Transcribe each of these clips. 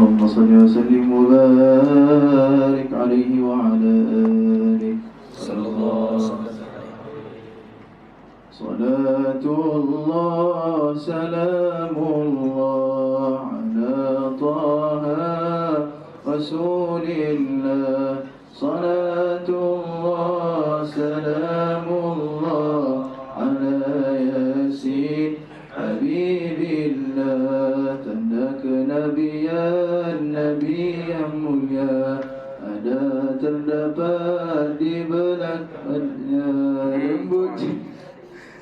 اللهم صل وسلم وبارك عليه وعلى آله صلى الله عليه وسلم. صلاة الله سلام الله على طه رسول الله. صلاة الله سلام الله على ياسين حبيب الله. Tanda kenabian Nabi yang mulia ada terdapat di belakangnya lembut,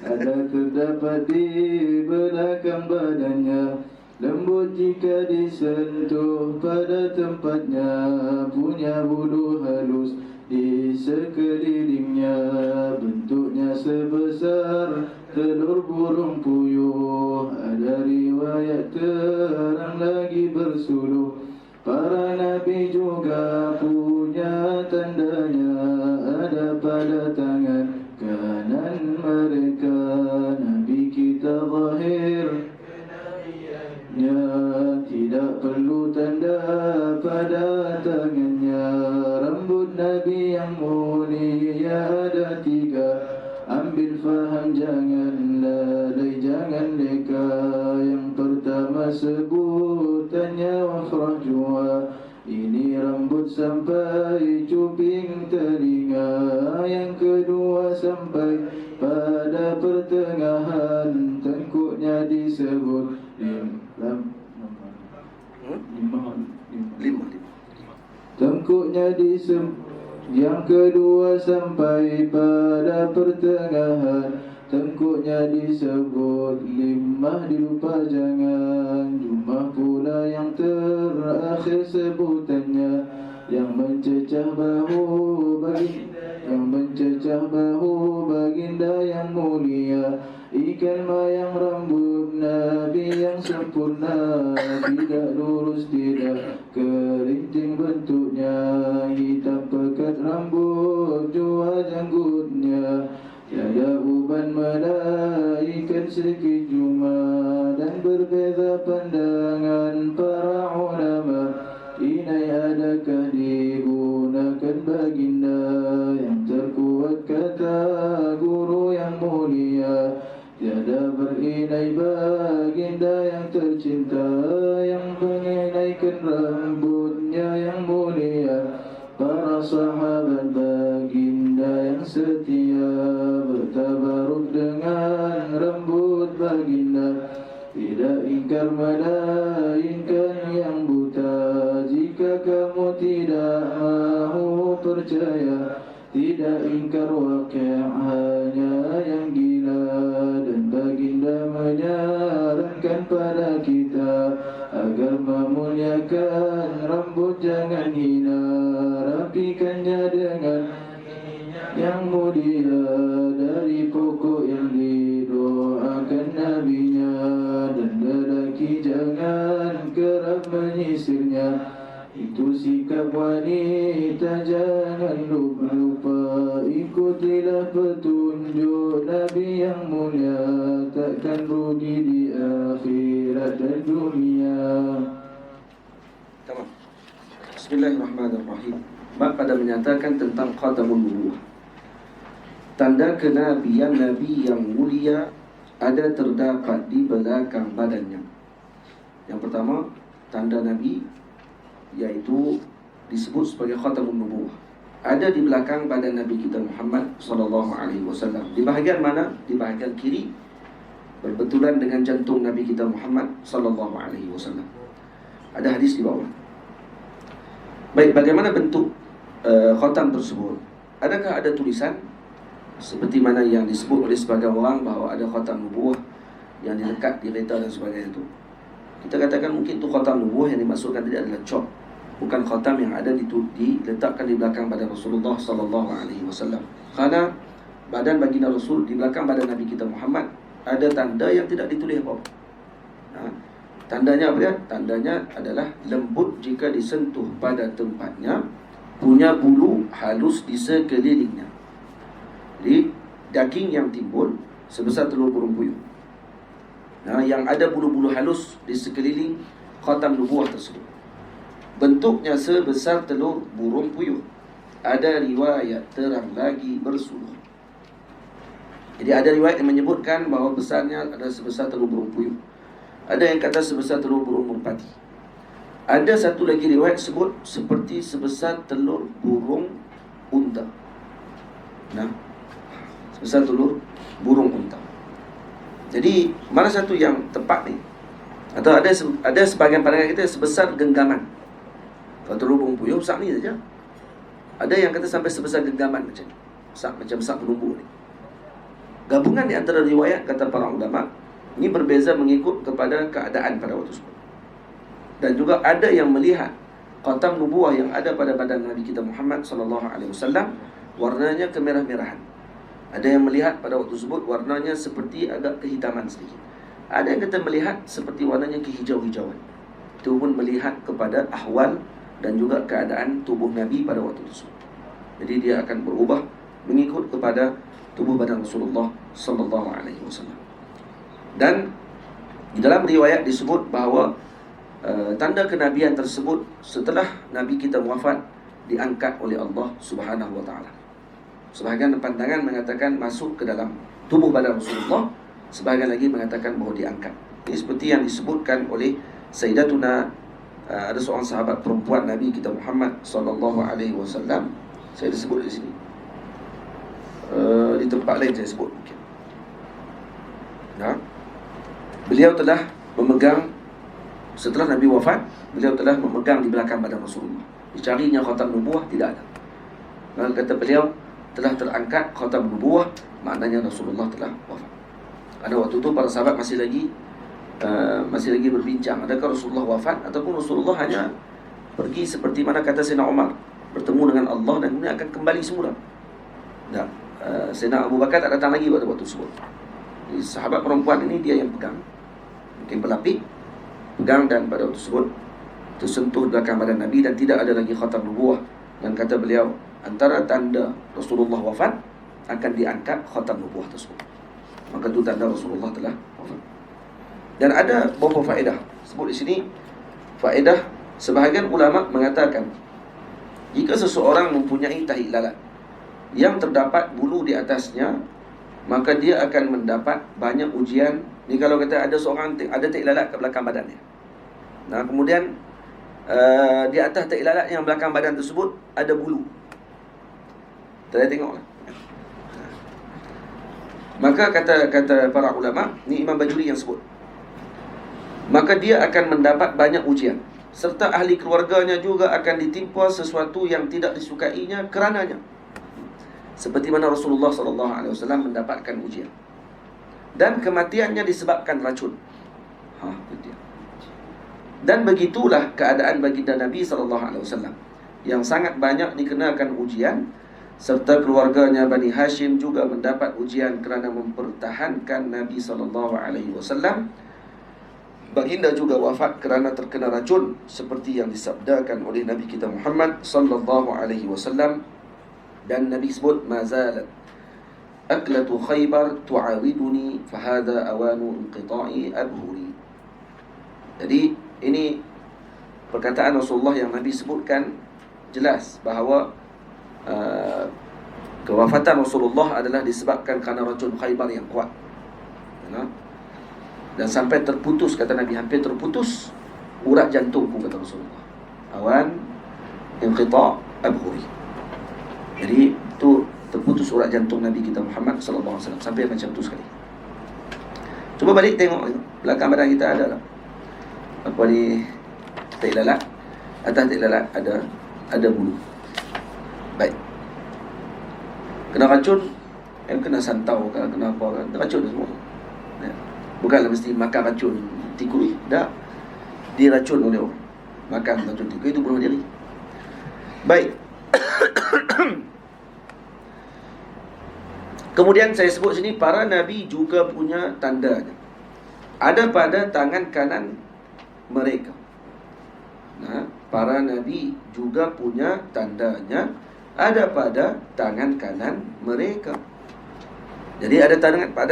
ada terdapat di belakang badannya, lembut jika disentuh pada tempatnya, punya bulu halus di sekelilingnya, bentuknya sebesar telur burung puyuh. Ada riwayat terang lagi bersuluh, para nabi juga punya tandanya, ada pada tangan kanan mereka. Nabi kita zahir tidak perlu tanda pada tangannya. Rambut Nabi yang mulia ada 3, ambil faham jangan lalai, jangan leka. Yang pertama sebutannya wafrah jua, ini rambut sampai cuping telinga. Yang kedua sampai pada pertengahan tengkuknya disebut lima. Tengkuknya disebut. Yang kedua sampai pada pertengahan tengkuknya disebut limah. Dilupa jangan jumlah pula yang terakhir sebutannya, yang mencecah bahu baginda yang mulia. Ikan mayang rambut Nabi yang sempurna, tidak lurus, tidak keriting bentuknya, hitam pekat rambut jua janggutnya. Tiada uban melainkan sedikit cuma, dan berbeza pandangan para ulama. Inai adakah digunakan baginda, yang terkuat kata guru yang mulia. Tiada berinai baginda yang tercinta, yang menginaikan rambutnya yang mulia. Para sahabat baginda yang setia bertabaruk dengan rambut baginda, tidak ingkar melainkan yang buta. Jika kamu tidak mahu percaya, tidak ingkar wakil hanya yang gila. Dan baginda menyarankan pada kita agar memuliakan rambut jangan hina, rapikannya dengan yang mulia dari pokok yang didoakan nabinya. Dan lelaki jangan kerap menyisirnya, itu sikap wanita jangan lupa. Ikutilah petunjuk Nabi yang mulia, takkan rugi di akhirat dan dunia. Tamam. Bismillahirrahmanirrahim. Bab pada menyatakan tentang khatamun nubuwah. Tanda kenabian Nabi yang mulia ada terdapat di belakang badannya. Yang pertama, tanda Nabi yaitu disebut sebagai khatamun nubuwah, ada di belakang badan Nabi kita Muhammad sallallahu alaihi wasallam. Di bahagian mana? Di bahagian kiri, berbetulan dengan jantung Nabi kita Muhammad sallallahu alaihi wasallam. Ada hadis di bawah. Baik, bagaimana bentuk khatam tersebut? Adakah ada tulisan seperti mana yang disebut oleh sebagian orang bahawa ada khatam nubuwah yang dilekat di kereta dan sebagainya itu? Kita katakan mungkin itu khatam nubuwah yang dimaksudkan tidak adalah cop, bukan khatam yang ada diletakkan di belakang badan Rasulullah sallallahu alaihi wasallam. Karena badan baginda Rasul di belakang badan Nabi kita Muhammad ada tanda yang tidak ditulis apa-apa. Tandanya apa dia? Tandanya adalah lembut jika disentuh pada tempatnya, punya bulu halus di sekelilingnya. Jadi daging yang timbul sebesar telur burung puyuh. Yang ada bulu-bulu halus di sekeliling khatam nubuwah tersebut. bentuknya sebesar telur burung puyuh. Ada riwayat terang lagi bersuluh. Jadi ada riwayat yang menyebutkan bahawa besarnya ada sebesar telur burung puyuh. Ada yang kata sebesar telur burung merpati. Ada satu lagi riwayat sebut seperti sebesar telur burung unta. Nah, sebesar telur burung unta. Jadi mana satu yang tepat ni? Atau ada sebahagian pandangan kita sebesar genggaman. Kalau telur burung puyuh besar ni saja. Ada yang kata sampai sebesar genggaman macam ni. Macam sak penumbu ni. Gabungan di antara riwayat kata para ulama ini berbeza mengikut kepada keadaan pada waktu tersebut. Dan juga ada yang melihat khatam nubuah yang ada pada badan Nabi kita Muhammad SAW warnanya kemerah-merahan. Ada yang melihat pada waktu tersebut warnanya seperti agak kehitaman sedikit. Ada yang kata melihat seperti warnanya kehijau-hijauan. Itu pun melihat kepada ahwal dan juga keadaan tubuh Nabi pada waktu tersebut. Jadi dia akan berubah mengikut kepada tubuh badan Rasulullah SAW. Dan di dalam riwayat disebut bahawa tanda kenabian tersebut setelah Nabi kita wafat diangkat oleh Allah Subhanahu wa taala. Sebahagian pandangan mengatakan masuk ke dalam tubuh badan Rasulullah, sebahagian lagi mengatakan bahawa diangkat. Ini seperti yang disebutkan oleh Sayyidatuna ada seorang sahabat perempuan Nabi kita Muhammad sallallahu alaihi wasallam. Saya disebut di sini. Di tempat lain saya sebut mungkin. Nah, beliau telah memegang setelah Nabi wafat, beliau telah memegang di belakang badan Rasulullah. Dicarinya khatam nubuah, tidak ada. Maka kata beliau telah terangkat khatam nubuah, maknanya Rasulullah telah wafat. Pada waktu itu para sahabat masih lagi berbincang, adakah Rasulullah wafat ataupun Rasulullah hanya pergi seperti mana kata Sayyidina Umar, bertemu dengan Allah dan kemudian akan kembali semula. Nah, Sayyidina Abu Bakar tak datang lagi pada waktu tersebut. Jadi, sahabat perempuan ini dia yang pegang, mungkin berlapik, pegang, dan pada waktu tersebut tersentuh belakang badan Nabi dan tidak ada lagi khatam nubuah. Dan kata beliau, antara tanda Rasulullah wafat akan diangkat khatam nubuah tersebut. Maka itu tanda Rasulullah telah wafat. Dan ada beberapa faedah sebut di sini. Faedah, sebahagian ulama mengatakan jika seseorang mempunyai tahi lalat yang terdapat bulu di atasnya, maka dia akan mendapat banyak ujian. Ni kalau kata ada seorang ada tahi lalat kat belakang badannya. Nah, kemudian di atas tahi lalat yang belakang badan tersebut ada bulu. Kita tengoklah. Maka kata para ulama, ni Imam Bajuri yang sebut, maka dia akan mendapat banyak ujian, serta ahli keluarganya juga akan ditimpa sesuatu yang tidak disukainya kerananya, seperti mana Rasulullah SAW mendapatkan ujian. Dan kematiannya disebabkan racun. Dan begitulah keadaan baginda Nabi SAW, yang sangat banyak dikenakan ujian, serta keluarganya Bani Hashim juga mendapat ujian kerana mempertahankan Nabi SAW. Baginda juga wafat kerana terkena racun, seperti yang disabdakan oleh Nabi kita Muhammad SAW. Dan Nabi sebut, mazalat aklatu Khaybar tu'awiduni fahada awanu inqita'i abhuri. Jadi ini perkataan Rasulullah yang Nabi sebutkan jelas bahawa kewafatan Rasulullah adalah disebabkan kerana racun Khaybar yang kuat. Dan sampai terputus, kata Nabi, hampir terputus urat jantungku, kata Rasulullah. Awan inqita' abhuri. Jadi itu terputus urat jantung Nabi kita Muhammad SAW, sampai macam tu sekali. Cuba balik tengok belakang badan kita ada tak? Apa ni, tahi lalat. Atas tahi lalat ada bulu. Baik. Kena racun, kena santau, kena apa, kena racun semua. Ya. Bukanlah mesti makan racun tikus. Tak. Diracun oleh orang. Makan racun tikus itu bunuh diri. Baik. Kemudian saya sebut sini, para Nabi juga punya tandanya. Ada pada tangan kanan mereka. Nah, para Nabi juga punya tandanya, ada pada tangan kanan mereka. Jadi ada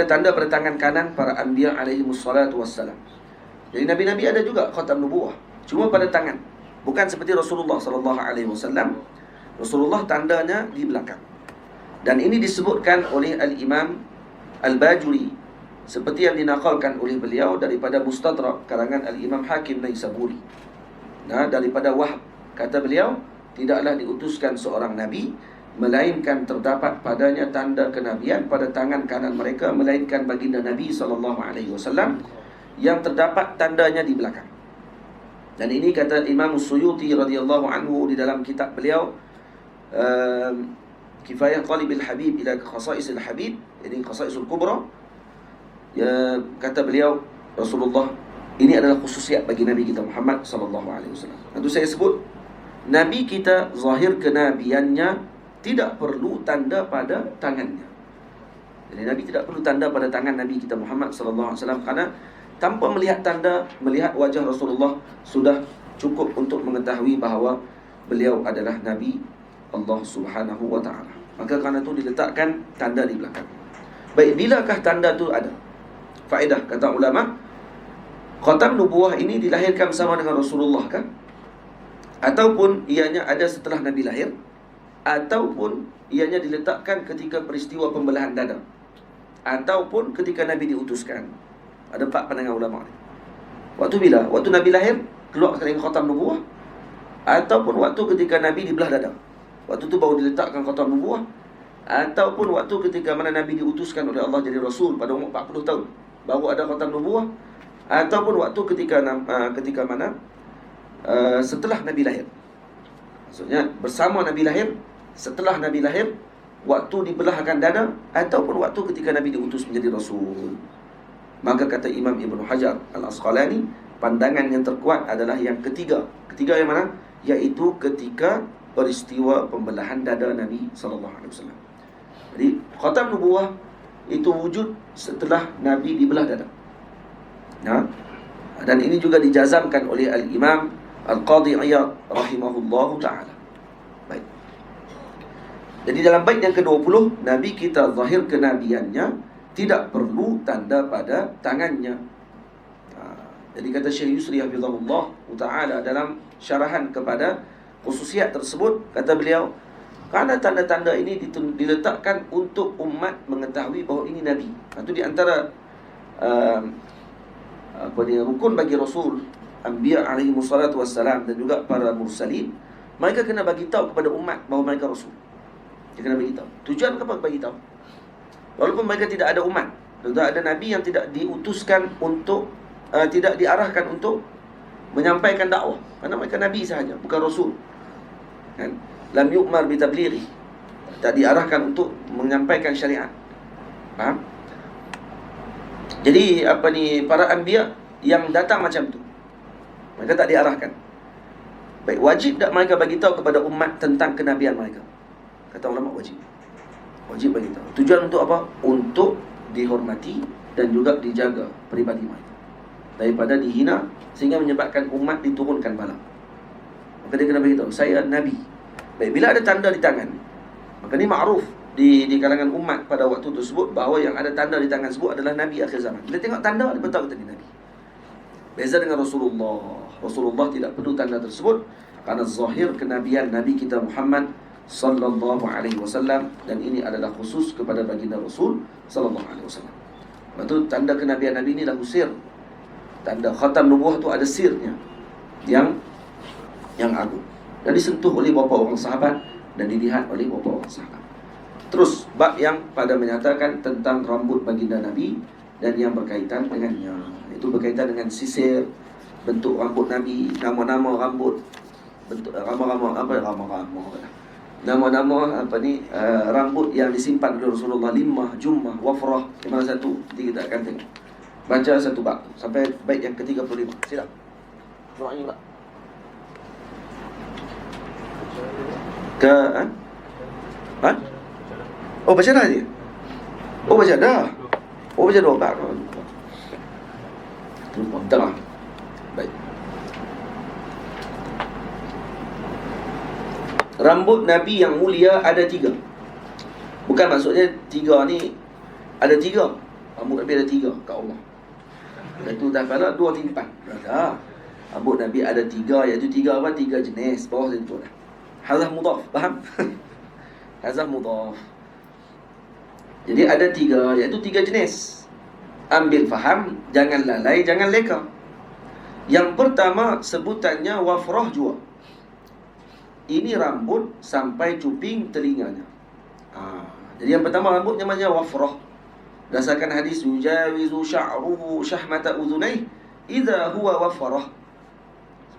tanda pada tangan kanan para anbiya alaihi wassalatu wassalam. Jadi Nabi-Nabi ada juga khatam nubuah, cuma pada tangan. Bukan seperti Rasulullah sallallahu alaihi wasallam. Rasulullah tandanya di belakang. Dan ini disebutkan oleh Al-Imam Al-Bajuri seperti yang dinakalkan oleh beliau daripada Mustadrak karangan Al-Imam Hakim Naisaburi. Nah, daripada Wahb, kata beliau, tidaklah diutuskan seorang nabi melainkan terdapat padanya tanda kenabian pada tangan kanan mereka, melainkan baginda Nabi sallallahu alaihi wasallam yang terdapat tandanya di belakang. Dan ini kata Imam Suyuti radhiyallahu anhu di dalam kitab beliau Kifayah Talibil Habib ila Khasaisil Habib, ini Khasaisul Kubra. Ya, kata beliau, Rasulullah ini adalah khususiat bagi Nabi kita Muhammad sallallahu alaihi wasallam. Itu saya sebut, Nabi kita zahir kenabiannya tidak perlu tanda pada tangannya. Jadi Nabi tidak perlu tanda pada tangan Nabi kita Muhammad sallallahu alaihi wasallam, karena tanpa melihat tanda, melihat wajah Rasulullah sudah cukup untuk mengetahui bahawa beliau adalah Nabi Allah Subhanahu wa ta'ala. Maka kerana itu diletakkan tanda di belakang. Baik, bilakah tanda itu ada? Faedah, kata ulama, khatam nubuwah ini dilahirkan bersama dengan Rasulullah kan? Ataupun ianya ada setelah Nabi lahir, ataupun ianya diletakkan ketika peristiwa pembelahan dada, ataupun ketika Nabi diutuskan. Ada 4 pandangan ulama ni. Waktu bila? Waktu Nabi lahir, keluar dengan khatam nubuwah, ataupun waktu ketika Nabi dibelah dada. Waktu tu baru diletakkan khatam nubuwah, ataupun waktu ketika mana Nabi diutuskan oleh Allah jadi Rasul pada umur 40 tahun, baru ada khatam nubuwah, ataupun waktu ketika mana setelah Nabi lahir. Maksudnya bersama Nabi lahir, setelah Nabi lahir, waktu dibelahkan dada, ataupun waktu ketika Nabi diutus menjadi Rasul. Maka kata Imam Ibn Hajar Al-Asqalani, pandangan yang terkuat adalah yang ketiga. Ketiga yang mana? Iaitu ketika peristiwa pembelahan dada Nabi SAW. Jadi khatam nubuwah itu wujud setelah Nabi dibelah dada. Nah, dan ini juga dijazamkan oleh Al-Imam Al-Qadhi Iyad rahimahullahu ta'ala. Baik. Jadi dalam bait yang ke-20, Nabi kita zahir kenabiannya tidak perlu tanda pada tangannya. Jadi kata Syekh Yusri hafizahullah ta'ala dalam syarahan kepada khususiat tersebut, kata beliau, kerana tanda-tanda ini diletakkan untuk umat mengetahui bahawa ini Nabi. Itu di antara rukun bagi Rasul, Anbiya alaihi wassalatu wassalam, dan juga para mursalin. Mereka kena bagi tahu kepada umat bahawa mereka Rasul. Dia kena bagi tahu. Tujuan apa bagi tahu? Walaupun mereka tidak ada umat, tidak ada Nabi yang tidak diutuskan untuk tidak diarahkan untuk menyampaikan dakwah, karena mereka Nabi sahaja, bukan Rasul kan? Lam yu'mar bitablighi, tak diarahkan untuk menyampaikan syariat. Faham? Jadi para anbiya yang datang macam tu, mereka tak diarahkan. Baik, wajib tak mereka bagi tahu kepada umat tentang kenabian mereka? Kata ulama, wajib bagi tahu. Tujuan untuk apa? Untuk dihormati dan juga dijaga peribadi mereka daripada dihina, sehingga menyebabkan umat diturunkan bala. Maka dia kena beritahu, saya Nabi. Baik, bila ada tanda di tangan, maka ini ma'ruf di kalangan umat pada waktu tersebut bahawa yang ada tanda di tangan tersebut adalah Nabi akhir zaman. Bila tengok tanda, dia beritahu tadi Nabi. Beza dengan Rasulullah. Rasulullah tidak perlu tanda tersebut karena zahir kenabian Nabi kita Muhammad sallallahu alaihi wasallam, dan ini adalah khusus kepada baginda Rasul sallallahu alaihi wasallam. Lepas tu tanda kenabian Nabi ini lahu sir. Tanda khatam nubuwah tu ada sirnya yang agung, dan disentuh oleh beberapa orang sahabat dan dilihat oleh beberapa orang sahabat. Terus bab yang pada menyatakan tentang rambut baginda Nabi dan yang berkaitan dengannya, itu berkaitan dengan sisir, bentuk rambut Nabi, nama-nama rambut, bentuk nama-nama rambut yang disimpan oleh Rasulullah, limah, jummah, wafrah, di mana satu, nanti kita akan tengok. Baca satu bab sampai bait yang ke-35. Sila. Surah ini tak? Oh, baca dah dia? Oh, baca dah. Oh, baca 2 bab. Terus tengah. Baik. Rambut Nabi yang mulia ada 3. Bukan maksudnya 3 ni ada 3. Rambut Nabi ada 3 kat Allah. Itu dah kala 2 3 4. Dah. Rambut Nabi ada 3, iaitu 3 apa? 3 jenis. Bawah itu dah. Hazah mudhaf, faham? Hazah mudhaf. Jadi ada 3, iaitu 3 jenis. Ambil faham, jangan lalai, jangan leka. Yang pertama sebutannya wafrah jua. Ini rambut sampai cuping telinganya. Jadi yang pertama rambut namanya wafrah. Berdasarkan hadis yujawizu sya'ruhu syahmata udhunayh idza huwa wafrah.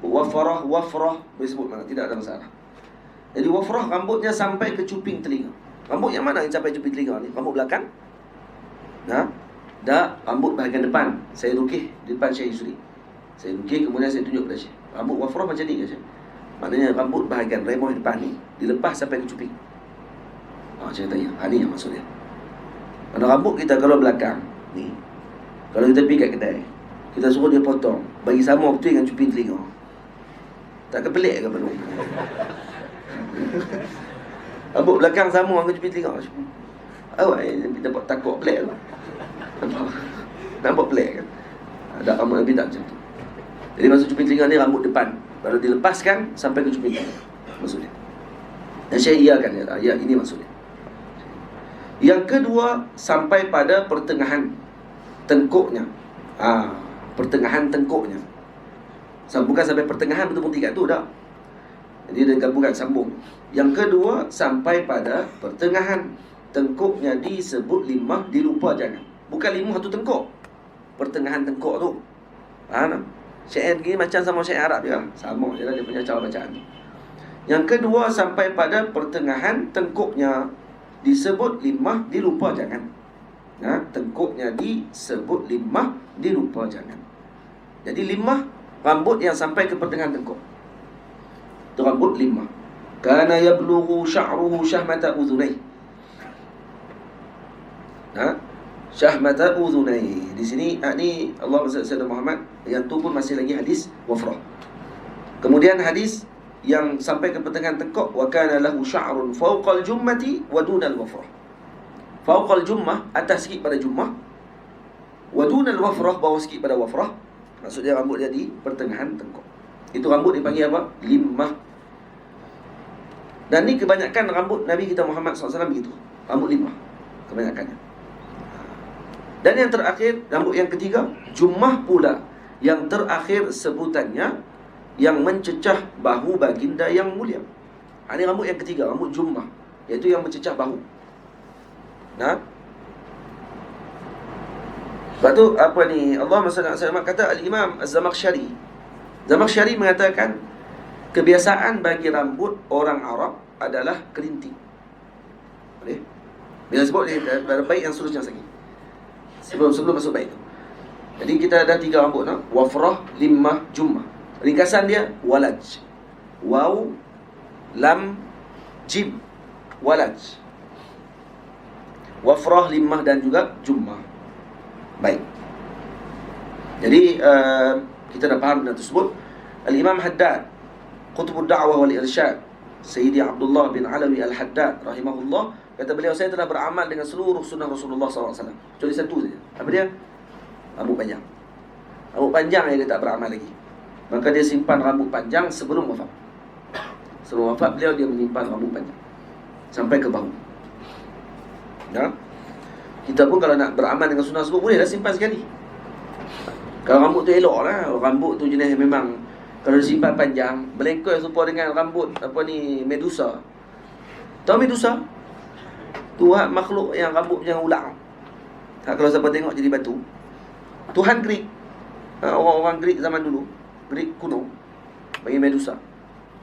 Wafrah, boleh sebut mana, tidak ada masalah. Jadi wafrah rambutnya sampai ke cuping telinga. Rambut yang mana yang sampai cuping telinga ni? Rambut belakang? Rambut bahagian depan. Saya lukis di depan Syekh Yusri. Saya lukis kemudian saya tunjuk pada Syekh. Rambut wafrah macam ni ke Syekh? Maknanya rambut bahagian remoh depan ni dilepas sampai ke cuping. Saya tanya, ni yang maksudnya. Kalau rambut kita kalau belakang ni, kalau kita pergi kat kedai, kita suruh dia potong, bagi sama betul dengan cuping telinga, tak ke pelik ke belum? Rambut belakang sama dengan cuping telinga. Awak dapat takut pelik ke? Nampak pelik kan? Ada rambut Nabi tak macam tu. Jadi maksud cuping telinga ni rambut depan, baru dilepaskan sampai ke cuping telinga, maksudnya. Dan saya iakan ya, ini maksudnya. Yang kedua, sampai pada pertengahan tengkuknya. Pertengahan tengkuknya. Bukan sampai pertengahan betul-betul tingkat tu dah. Jadi dia gabungkan sambung. Yang kedua, sampai pada pertengahan tengkuknya disebut limah, dilupa jangan. Bukan limah tu tengkuk, pertengahan tengkuk tu. Faham tak? Syair gini macam sama syair Arab je lah. Sama je lah dia punya cara bacaan tu. Yang kedua, sampai pada pertengahan tengkuknya disebut limah, dilupa jangan. Tengkuknya disebut limah, dilupa jangan. Jadi limah, rambut yang sampai ke pertengahan tengkuk, itu rambut limah. Kana yablughu sya'ruhu syahmata udhunayh. Syahmata udhunayh. Di sini ni Allah Sayyidina Muhammad, yang tu pun masih lagi hadis wafrah. Kemudian hadis yang sampai ke pertengahan tengkuk, wa kana lahu sya'run fawqal jummati wa dunal wafrah. Fawqal jummah, atas sikit pada jummah, wa dunal wafrah, bawah sikit pada wafrah. Maksudnya rambut dia di pertengahan tengkuk. Itu rambut dipanggil apa? Limah. Dan ni kebanyakan rambut Nabi kita Muhammad SAW begitu. Rambut limah kebanyakannya. Dan yang terakhir, rambut yang ketiga, jummah pula. Yang terakhir sebutannya, yang mencecah bahu baginda yang mulia. Ini rambut yang ketiga, rambut jummah, iaitu yang mencecah bahu. Sebab tu apa ni, Allah SWT kata, Al-Imam Az-Zamakhsyari mengatakan, kebiasaan bagi rambut orang Arab adalah kerinting. Boleh? Bila sebut dia baik yang seterusnya lagi, Sebelum masuk baik tu. Jadi kita ada 3 rambut, wafrah, limah, jummah. Ringkasan dia walaj. Waw, lam, jim. Walaj. Wafrah, limah dan juga jummah. Baik. Jadi kita dah faham benda tersebut. Al-Imam Haddad, Qutbud Da'wah wal Irsyad, Sayyidi Abdullah bin Alawi Al-Haddad rahimahullah, kata beliau, saya telah beramal dengan seluruh sunnah Rasulullah SAW, kecuali satu saja. Apa dia? Rambut panjang. Rambut panjang yang dia tak beramal lagi. Maka dia simpan rambut panjang sebelum wafat. Sebelum wafat beliau, dia menyimpan rambut panjang sampai ke bahu. Kita pun kalau nak beramal dengan sunnah tersebut, bolehlah simpan sekali. Kalau rambut tu elok lah. Rambut tu jenis memang, kalau disimpan panjang, melengkoi serupa dengan rambut Medusa. Tahu Medusa? Tuhan makhluk yang rambut macam ular. Kalau siapa tengok jadi batu. Tuhan Greek, orang-orang Greek zaman dulu, Greek kuno, bagi Medusa.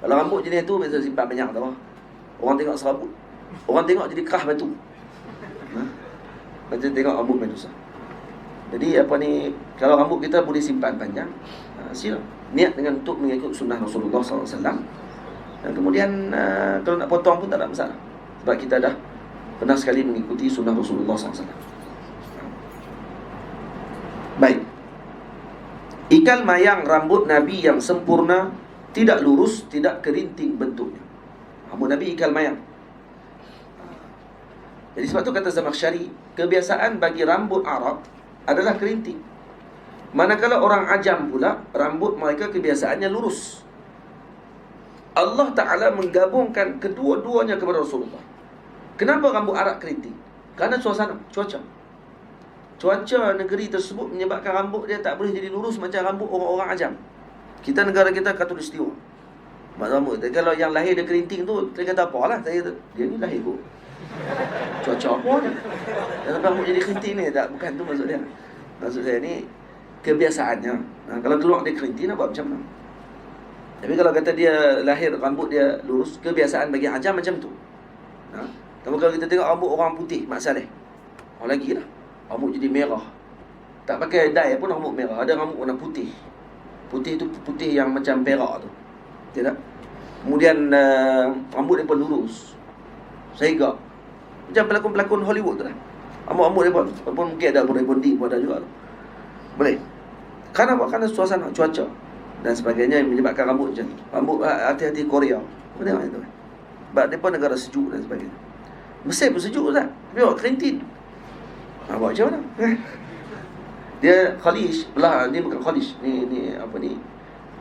Kalau rambut jenis tu, biasa simpan banyak tau. Orang tengok serabut, orang tengok jadi kerah batu. Macam tengok rambut Medusa. Jadi kalau rambut kita boleh simpan panjang, sila niat dengan untuk mengikut sunnah Rasulullah SAW. Dan kemudian kalau nak potong pun tak ada masalah, sebab kita dah pernah sekali mengikuti sunnah Rasulullah SAW. Baik. Ikal mayang rambut Nabi yang sempurna, tidak lurus, tidak kerinting bentuknya. Rambut Nabi ikal mayang. Jadi sebab tu kata Zamakhsyari, kebiasaan bagi rambut Arab adalah kerinting. Manakala orang ajam pula, rambut mereka kebiasaannya lurus. Allah Ta'ala menggabungkan kedua-duanya kepada Rasulullah. Kenapa rambut Arab keriting? Kerana suasana, cuaca. Cuaca negeri tersebut menyebabkan rambut dia tak boleh jadi lurus macam rambut orang-orang ajam. Kita negara kita khatulistiwa. Mak rambut, kalau yang lahir dia kerinting tu, dia kata apalah, dia ni lahir kot. Cuaca apa ni? Dan rambut jadi kerinting ni, tak, bukan tu maksud dia. Maksud saya ni, kebiasaannya. Kalau keluar dia kerinting, nak buat macam mana? Tapi kalau kata dia lahir rambut dia lurus, kebiasaan bagi ajam macam tu. Tapi kalau kita tengok rambut orang putih, Mak Saleh, lagi lah, rambut jadi merah. Tak pakai dye pun rambut merah. Ada rambut warna putih. Putih tu putih yang macam perak tu. Tidak? Kemudian rambut dia pun lurus, sehingga macam pelakon-pelakon Hollywood tu lah. Rambut-rambut dia pun mungkin ada bondi pun ada juga tu. Boleh. Kerana apa? Kerana suasana, cuaca dan sebagainya yang menyebabkan rambut macam tu. Rambut hati-hati Korea. Apa tengok itu? Sebab dia pun negara sejuk dan sebagainya. Mesir pun sejuk tak? Tapi awak kerintin. Buat macam mana? Dia Khalij, belah ni bukan Khalij. Ni apa ni?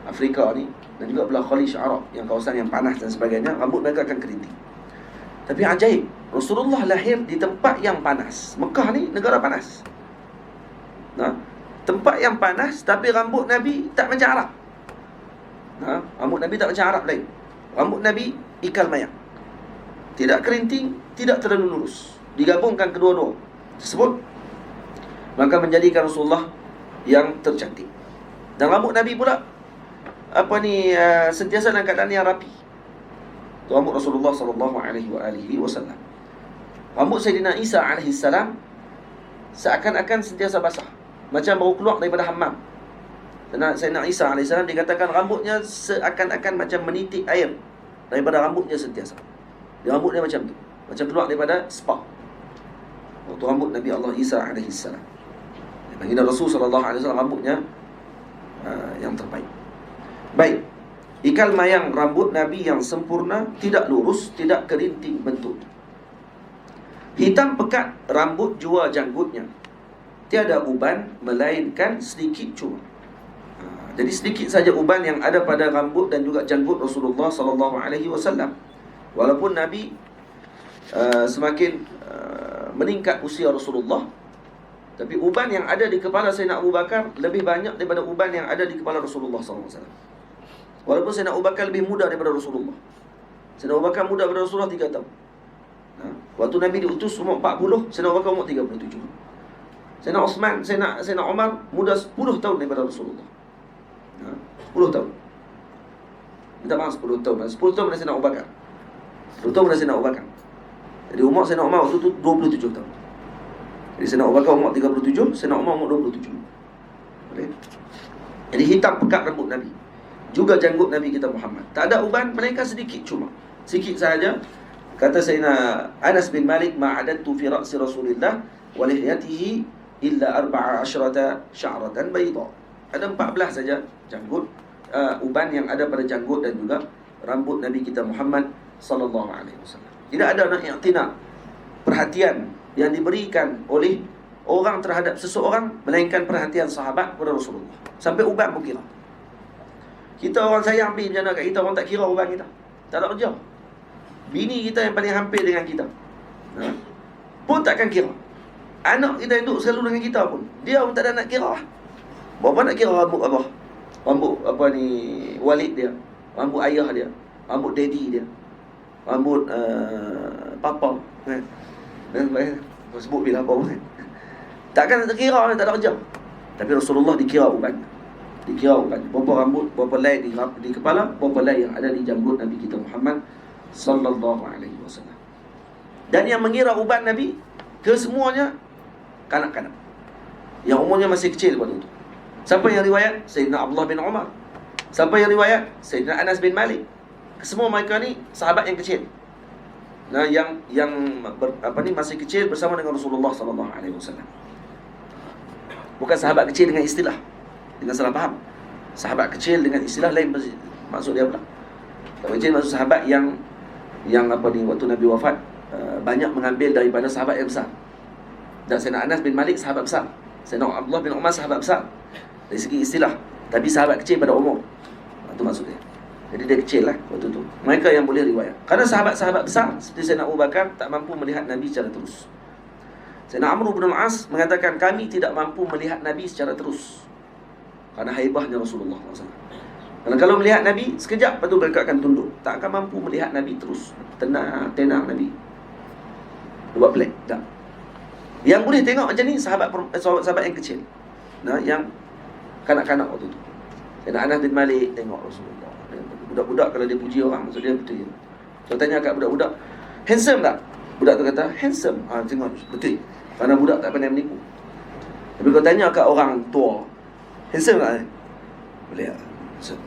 Afrika ni, dan juga belah Khalij Arab, yang kawasan yang panas dan sebagainya, rambut mereka akan kerinting. Tapi ajaib, Rasulullah lahir di tempat yang panas. Mekah ni negara panas. Tempat yang panas, tapi rambut Nabi tak macam Arab. Rambut Nabi tak macam Arab lain. Rambut Nabi ikal mayang, tidak kerinting, tidak terlalu lurus. Digabungkan kedua-dua tersebut, maka menjadikan Rasulullah yang tercantik. Dan rambut Nabi pula sentiasa dalam keadaan yang rapi. Rambut Rasulullah SAW. Rambut Sayyidina Isa AS seakan-akan sentiasa basah, macam baru keluar daripada hammam. Dan Sayyidina Isa AS dikatakan rambutnya seakan-akan macam menitik air daripada rambutnya sentiasa. Rambut dia macam tu, macam keluar daripada spa. Waktu rambut Nabi Allah Isa AS, baginda Rasul SAW, rambutnya yang terbaik. Baik, ikal mayang rambut Nabi yang sempurna, tidak lurus, tidak kerinting bentuk. Hitam pekat rambut jua janggutnya, tiada uban melainkan sedikit cuma. Jadi sedikit saja uban yang ada pada rambut dan juga janggut Rasulullah SAW. Walaupun Nabi semakin meningkat usia Rasulullah, tapi uban yang ada di kepala Sayyidina Abu Bakar lebih banyak daripada uban yang ada di kepala Rasulullah SAW. Walaupun Sayyidina Abu Bakar lebih muda daripada Rasulullah. Sayyidina Abu Bakar muda daripada Rasulullah 3 tahun. Waktu Nabi diutus umur 40, Sayyidina Abu Bakar umur 37. Sayyidina Osman, Sayyidina Umar muda 10 tahun daripada Rasulullah. 10 tahun. Minta maaf, 10 tahun. 10 tahun daripada Sayyidina Abu Bakar. 10 tahun daripada Sayyidina Abu Bakar. Jadi umur Sayyidina Umar waktu tu 27 tahun. Jadi Sayyidina Abu Bakar umur 37, Sayyidina Umar umur 27. Boleh? Jadi hitam pekat rambut Nabi, juga janggut Nabi kita Muhammad. Tak ada uban melainkan sedikit cuma. Sikit sahaja. Kata Sayyidina Anas bin Malik, ma'adattu fi ra'si Rasulillah wa lihyatihi illa 14 sya'ratan bayda. Ada 14 saja janggut, uban yang ada pada janggut dan juga rambut Nabi kita Muhammad sallallahu alaihi wasallam. Tidak ada nak i'tina, perhatian yang diberikan oleh orang terhadap seseorang melainkan perhatian sahabat kepada Rasulullah. Sampai uban pun kira. Kita orang sayang pergi berjana kat kita, orang tak kira uban kita. Tak ada kerja. Bini kita yang paling hampir dengan kita pun takkan kira. Anak kita yang duduk selalu dengan kita pun, dia pun tak ada nak kira. Berapa nak kira rambut apa? Rambut walid dia, rambut ayah dia, rambut daddy dia, rambut papa kan? Dan sebut bila apa kan? Takkan terkira, tak ada kerja. Tapi Rasulullah dikira uban. Dikira uban. Berapa rambut, berapa helai di kepala, berapa helai yang ada di janggut Nabi kita Muhammad sallallahu alaihi wasallam. Dan yang mengira uban Nabi kesemuanya kanak-kanak yang umurnya masih kecil waktu itu. Siapa yang riwayat? Sayyidina Abdullah bin Umar. Siapa yang riwayat? Sayyidina Anas bin Malik. Kesemua mereka ni sahabat yang kecil. Yang masih kecil bersama dengan Rasulullah sallallahu alaihi wasallam. Bukan sahabat kecil dengan istilah, dengan salah faham. Sahabat kecil dengan istilah lain maksud dia pula. Sahabat kecil maksud sahabat yang waktu Nabi wafat banyak mengambil daripada sahabat yang besar. Dan Sayyidina Anas bin Malik sahabat besar, Sayyidina Abdullah bin Umar sahabat besar. dari segi istilah. Tapi sahabat kecil pada umur. Itu maksudnya. Jadi dia kecil lah waktu tu. Mereka yang boleh riwayat. Karena sahabat-sahabat besar seperti Sayyidina Abu Bakar tak mampu melihat Nabi secara terus. Sayyidina Amr bin Al-As mengatakan kami tidak mampu melihat Nabi secara terus. Karena haibahnya Rasulullah SAW. Karena kalau melihat Nabi sekejap, lepas tu mereka akan tunduk. Tak akan mampu melihat Nabi terus. Tenang Nabi. Buat pelik. Tak. Yang boleh tengok macam ni sahabat yang kecil. Nah, yang kanak-kanak waktu tu. Sayyidina Anas bin Malik tengok Rasulullah. Budak-budak kalau dia puji orang, maksud dia betul. So tanya kat budak-budak, handsome tak? Budak tu kata, handsome. Tengok, betul. Kerana budak tak pandai menipu. Tapi kalau tanya kat orang tua, handsome tak? Boleh tak? Handsome.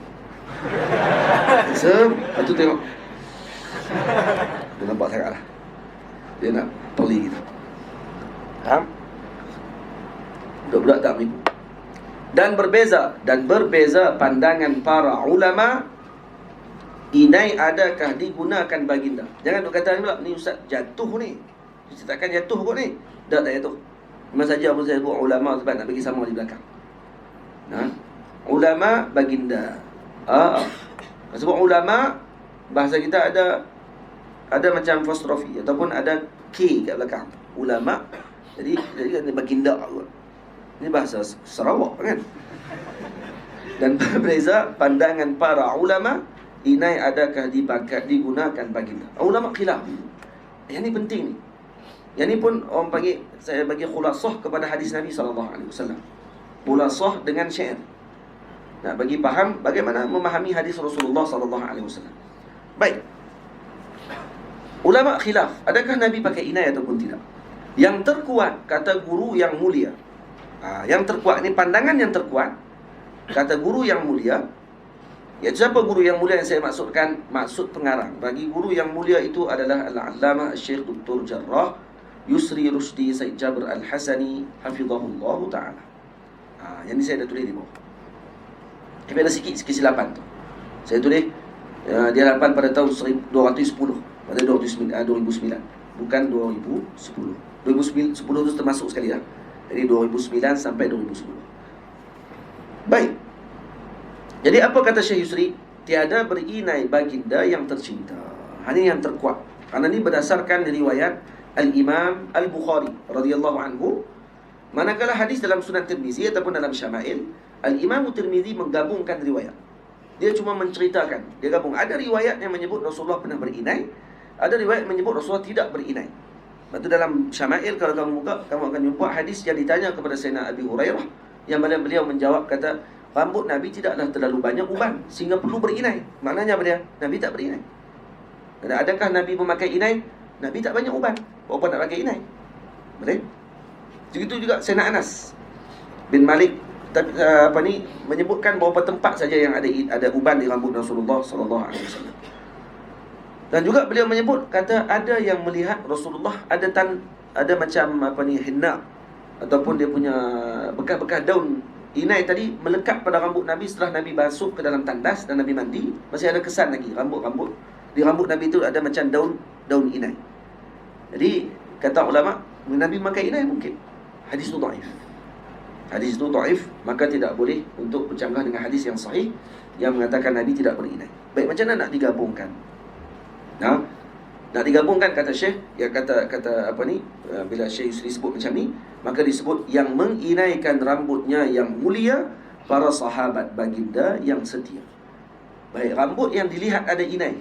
Handsome. Lepas tu tengok. Dia nampak sangat lah. Dia nak peli gitu. Faham? Budak-budak tak menipu. Dan berbeza pandangan para ulama. Inai adakah digunakan baginda? Jangan duk kata pula, ni ustaz jatuh ni. Ustaz takkan jatuh kot ni. Tak jatuh. Memang saja apa saya sebut ulama sebab nak bagi sama di belakang. Ulama baginda. Sebut ulama, bahasa kita ada macam apostrofi ataupun ada K kat belakang. Ulama. Jadi baginda kot. Ini bahasa Sarawak kan. Dan berbeza pandangan para ulama. Inai adakah digunakan baginda? Ulama khilaf. Yang ni penting ni. Yang ni pun orang panggil, saya bagi khulasah kepada hadis Nabi SAW. Khulasah dengan syair. Nak bagi faham bagaimana memahami hadis Rasulullah SAW. Baik. Ulama khilaf, adakah Nabi pakai inai ataupun tidak? Yang terkuat, kata guru yang mulia. Yang terkuat, ni pandangan yang terkuat. Kata guru yang mulia. Ya, siapa guru yang mulia yang saya maksudkan? Maksud pengarang. Bagi guru yang mulia itu adalah Al-Allamah Syekh Dr. Jarrah Yusri Rushdi Said Jabr Al-Hasani Hafizahullah Ta'ala. Yang ni saya dah tulis di bawah. Tapi ada sikit kesilapan tu. Saya tulis dia halapan pada tahun 1210. Pada 2009. Bukan 2010. 2010 tu termasuk sekali lah. Jadi 2009 sampai 2010. Baik. Jadi apa kata Syekh Yusri? Tiada berinai baginda yang tercinta. Ini yang terkuat. Kerana ini berdasarkan riwayat Al-Imam Al-Bukhari radhiyallahu anhu. Manakala hadis dalam Sunan Tirmizi ataupun dalam Syama'il, Al-Imam Tirmizi menggabungkan riwayat. Dia cuma menceritakan. Dia gabung. Ada riwayat yang menyebut Rasulullah pernah berinai. Ada riwayat menyebut Rasulullah tidak berinai. Lepas tu dalam Syama'il, kalau kamu buka, kamu akan jumpa hadis yang ditanya kepada Sayyidina Abi Hurairah, yang mana beliau menjawab, kata, rambut Nabi tidaklah terlalu banyak uban sehingga perlu berinai. Maknanya apa dia? Nabi tak berinai. Dan adakah Nabi memakai inai? Nabi tak banyak uban. Berapa nak pakai inai? Boleh? Begitu juga Sayyidina Anas bin Malik menyebutkan berapa tempat saja yang ada uban di rambut Rasulullah SAW. Dan juga beliau menyebut, kata ada yang melihat Rasulullah ada macam henna ataupun dia punya bekas-bekas daun inai tadi melekat pada rambut Nabi setelah Nabi basuh ke dalam tandas dan Nabi mandi. Masih ada kesan lagi rambut-rambut. Di rambut Nabi itu ada macam daun inai. Jadi kata ulama, Nabi memakai inai mungkin. Hadis itu dhaif. Hadis itu dhaif, maka tidak boleh untuk bercanggah dengan hadis yang sahih yang mengatakan Nabi tidak berinai. Baik, macam mana nak digabungkan? Nak digabungkan, kata Syekh, ya kata bila Syekh Yusri sebut macam ni, maka disebut yang menginaikan rambutnya yang mulia para sahabat baginda yang setia. Baik, rambut yang dilihat ada inai,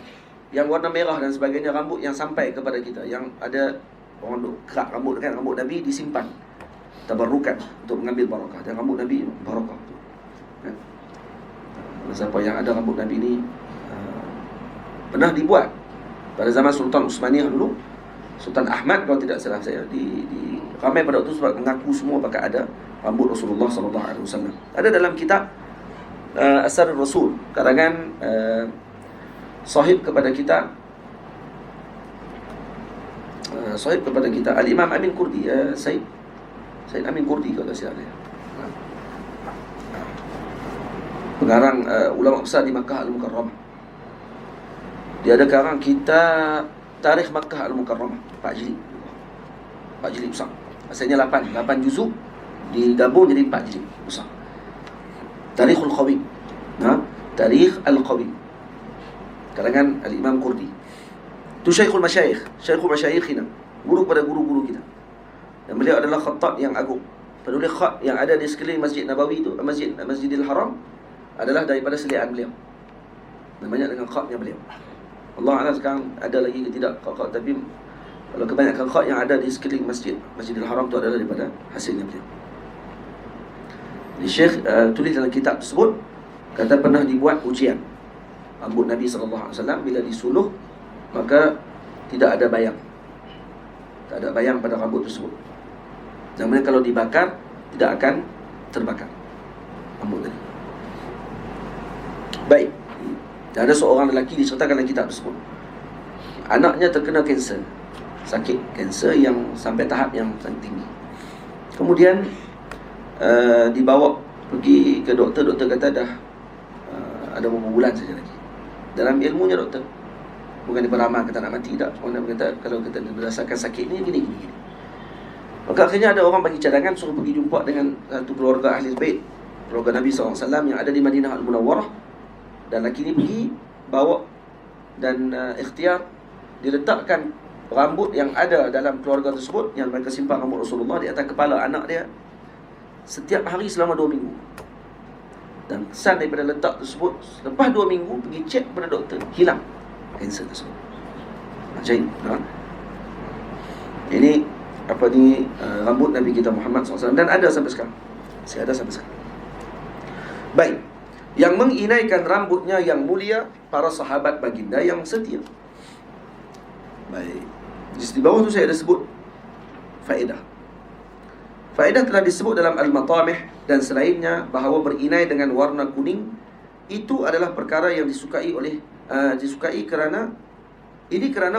yang warna merah dan sebagainya, rambut yang sampai kepada kita, yang ada orang duk kerak rambut kan, rambut Nabi disimpan tabarrukan untuk mengambil barakah. Dan rambut Nabi barakah tu kan? Siapa yang ada rambut Nabi ni pernah dibuat pada zaman Sultan Utsmaniyah dulu, Sultan Ahmad kalau tidak salah saya, di ramai pada waktu sebab mengaku semua pakai ada rambut Rasulullah SAW. Ada dalam kitab Asar Rasul, karangan sahib kepada kita Al-Imam Amin Kurdi, Said Amin Kurdi kalau silap saya, pengarang ulama besar di Makkah Al-Mukarramah. Dia ada karang kitab Tarikh Makkah Al-Mukarramah, 4 jilid besar. Asalnya 8 juzuk digabung jadi 4 jilid besar. Tarikhul Qawi. Tarikh Al-Qawi, karangan Al-Imam Qurdi. Itu Syekhul Masyayikh, Syekhul Masyayikhina, guru pada guru-guru kita. Dan beliau adalah khattab yang agung. Penulis khat yang ada di sekeliling Masjid Nabawi itu, Masjidil Haram, adalah daripada selian beliau. Dan banyak dengan khatnya beliau. Allah Alam sekarang ada lagi ke tidak khat, tapi kalau kebanyakan khat yang ada di sekeliling Masjidil Haram itu adalah daripada hasilnya beliau. Jadi Syekh tulis dalam kitab tersebut, kata pernah dibuat ujian rambut Nabi SAW bila disuluh, maka tidak ada bayang. Tak ada bayang pada rambut tersebut. Namun kalau dibakar, tidak akan terbakar rambut tadi. Baik. Dan ada seorang lelaki diceritakan dalam kitab tersebut, anaknya terkena kanser, sakit kanser yang sampai tahap yang sangat tinggi. Kemudian dibawa pergi ke doktor. Doktor kata dah ada beberapa bulan saja lagi. Dalam ilmunya doktor, bukan dia beramal kata nak mati, tak. Orang kata kalau kita berdasarkan sakit ni gini. Maka akhirnya ada orang bagi cadangan, suruh pergi jumpa dengan satu keluarga ahli bait, keluarga Nabi SAW yang ada di Madinah Al-Munawwarah. Dan lelaki ni pergi, bawa dan ikhtiar, diletakkan rambut yang ada dalam keluarga tersebut, yang mereka simpan rambut Rasulullah di atas kepala anak dia setiap hari selama 2 minggu. Dan kesan daripada letak tersebut, lepas 2 minggu pergi cek kepada doktor, hilang kanser tersebut. Macam ini rambut Nabi kita Muhammad SAW, dan ada sampai sekarang. Masih ada sampai sekarang. Baik. Yang menginaikan rambutnya yang mulia para sahabat baginda yang setia. Baik. Di bawah tu saya ada sebut faedah. Faedah telah disebut dalam Al-Matamih dan selainnya, bahawa berinai dengan warna kuning itu adalah perkara yang disukai kerana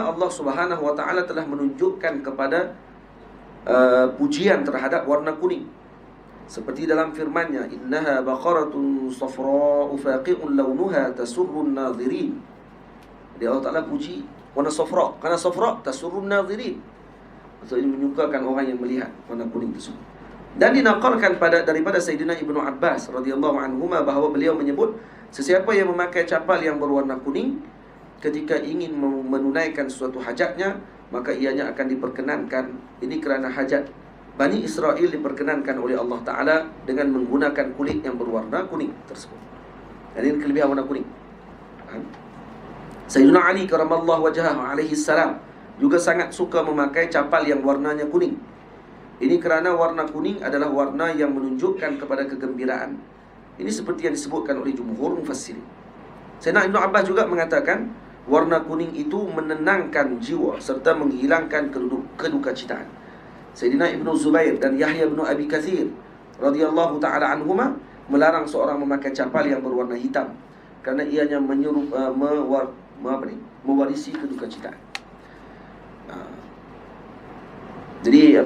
Allah Subhanahu wa taala telah menunjukkan kepada pujian terhadap warna kuning. Seperti dalam firman-Nya, innaha baqaratun safra'u faqi'un launuha tasurrun nadhirin. Dia Allah Taala puji warna safra, kerana safra tasurrun nadhirin. Maksudnya menyukakan orang yang melihat warna kuning tersebut. Dan dinaqalkan daripada Sayyidina Ibnu Abbas radhiyallahu anhuma bahawa beliau menyebut, sesiapa yang memakai capal yang berwarna kuning ketika ingin menunaikan suatu hajatnya, maka ianya akan diperkenankan. Ini kerana hajat Bani Israel diperkenankan oleh Allah Ta'ala dengan menggunakan kulit yang berwarna kuning tersebut. Dan ini kelebihan warna kuning. Sayyidina Ali karamallahu wajhahu alaihi salam juga sangat suka memakai capal yang warnanya kuning. Ini kerana warna kuning adalah warna yang menunjukkan kepada kegembiraan. Ini seperti yang disebutkan oleh jumhur mufassirin. Sayyidina Ibnu Abbas juga mengatakan, warna kuning itu menenangkan jiwa serta menghilangkan kedukacitaan. Sayyidina Ibnu Zubair dan Yahya bin Abi Katsir radhiyallahu ta'ala anhuma melarang seorang memakai capal yang berwarna hitam kerana ianya mewarisi kedukacitaan. Jadi